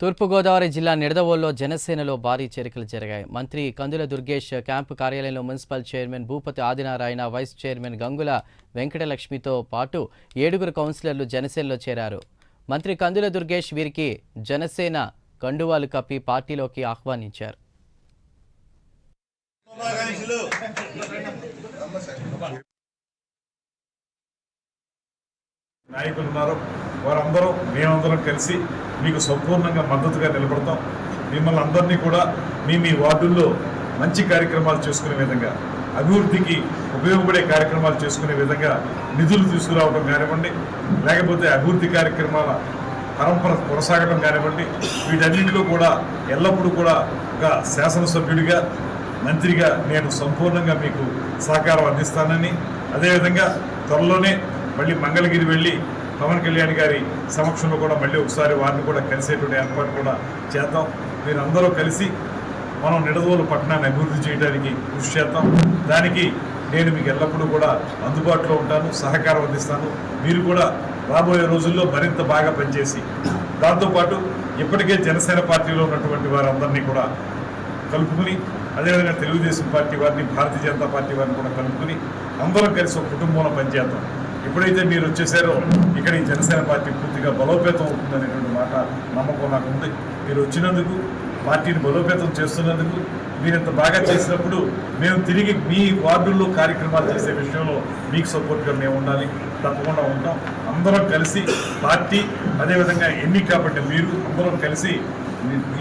తూర్పుగోదావరి జిల్లా నిడదవోలులో జనసేనలో భారీ చేరికలు జరిగాయి. మంత్రి కందుల దుర్గేష్ క్యాంపు కార్యాలయంలో municipal chairman Bhupathi Adinarayana, vice chairman Gangula వెంకటలక్ష్మితో పాటు 7 కౌన్సిలర్లు జనసేనలో చేరారు. మంత్రి కందుల దుర్గేష్ వీరికి జనసేన కండువాలు కప్పి పార్టీలోకి ఆహ్వానించారు. నాయకులు ఉన్నారు, వారందరూ మేమందరం కలిసి మీకు సంపూర్ణంగా మద్దతుగా నిలబడతాం. మిమ్మల్ని అందరినీ కూడా మీ వార్డుల్లో మంచి కార్యక్రమాలు చేసుకునే విధంగా, అభివృద్ధికి ఉపయోగపడే కార్యక్రమాలు చేసుకునే విధంగా నిధులు తీసుకురావడం కానివ్వండి, లేకపోతే అభివృద్ధి కార్యక్రమాల పరంపర కొనసాగడం కానివ్వండి, వీటన్నింటిలో కూడా ఎల్లప్పుడూ కూడా ఒక శాసనసభ్యుడిగా, మంత్రిగా నేను సంపూర్ణంగా మీకు సహకారం అందిస్తానని, అదేవిధంగా త్వరలోనే మళ్ళీ మంగళగిరి వెళ్ళి పవన్ కళ్యాణ్ గారి సమక్షంలో కూడా మళ్ళీ ఒకసారి వారిని కూడా కలిసేటువంటి ఏర్పాటు కూడా చేద్దాం. మీరందరూ కలిసి మనం నిడదవోలు పట్టణాన్ని అభివృద్ధి చేయడానికి కృషి చేద్దాం. దానికి నేను మీకు ఎల్లప్పుడూ కూడా అందుబాటులో ఉంటాను, సహకారం అందిస్తాను. మీరు కూడా రాబోయే రోజుల్లో మరింత బాగా పనిచేసి, దాంతోపాటు ఇప్పటికే జనసేన పార్టీలో ఉన్నటువంటి వారందరినీ కూడా కలుపుకుని, అదేవిధంగా తెలుగుదేశం పార్టీ వారిని, భారతీయ జనతా పార్టీ వారిని కూడా కలుపుకుని అందరం కలిసి ఒక కుటుంబంలో పనిచేద్దాం. ఎప్పుడైతే మీరు వచ్చేసారో ఇక్కడ ఈ జనసేన పార్టీ పూర్తిగా బలోపేతం అవుతుందనేటువంటి మాట నమ్మకం నాకు ఉంది. మీరు వచ్చినందుకు, పార్టీని బలోపేతం చేస్తున్నందుకు, మీరు ఇంత బాగా చేసినప్పుడు మేము తిరిగి మీ వార్డుల్లో కార్యక్రమాలు చేసే విషయంలో మీకు సపోర్ట్గా మేము ఉండాలి, తప్పకుండా ఉంటాం. అందరం కలిసి పార్టీ, అదేవిధంగా ఎన్నిక కాబట్టి మీరు అందరం కలిసి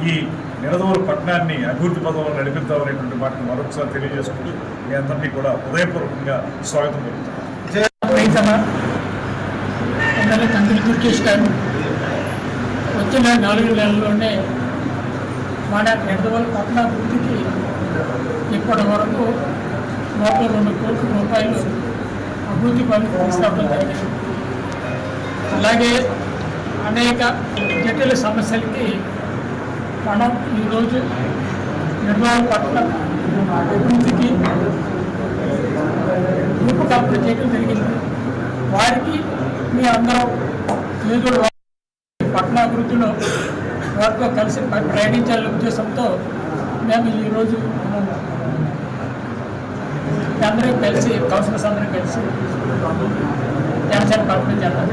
ఈ నిడదవోలు పట్టణాన్ని అభివృద్ధి పదంలో నడిపిద్దామనేటువంటి మాటను మరొకసారి తెలియజేసుకుంటూ మీ అందరినీ కూడా హృదయపూర్వకంగా స్వాగతం పలుకుతున్నాం. ఎమ్మెల్యే కందుల దుర్గేష్ గారు వచ్చిన 4 నెలల్లోనే మన నిడదవోలు పట్టణ అభివృద్ధికి ఇప్పటి వరకు 102 కోట్ల రూపాయలు అభివృద్ధి పనులు తీసుకురావడం జరిగింది. అలాగే అనేక జటిల సమస్యలకి మనం ఈరోజు నిడదవోలు పట్టణ అభివృద్ధికి రూపకల్పన చేయడం జరిగింది. వారికి మీ అందరం ఏదో పట్టణాభివృద్ధిలో వారితో కలిసి ప్రయాణించాలనే ఉద్దేశంతో మేము ఈరోజు అందరూ కలిసి, కౌన్సిలర్స్ అందరూ కలిసి జనసేన పార్టీ చేద్దాం.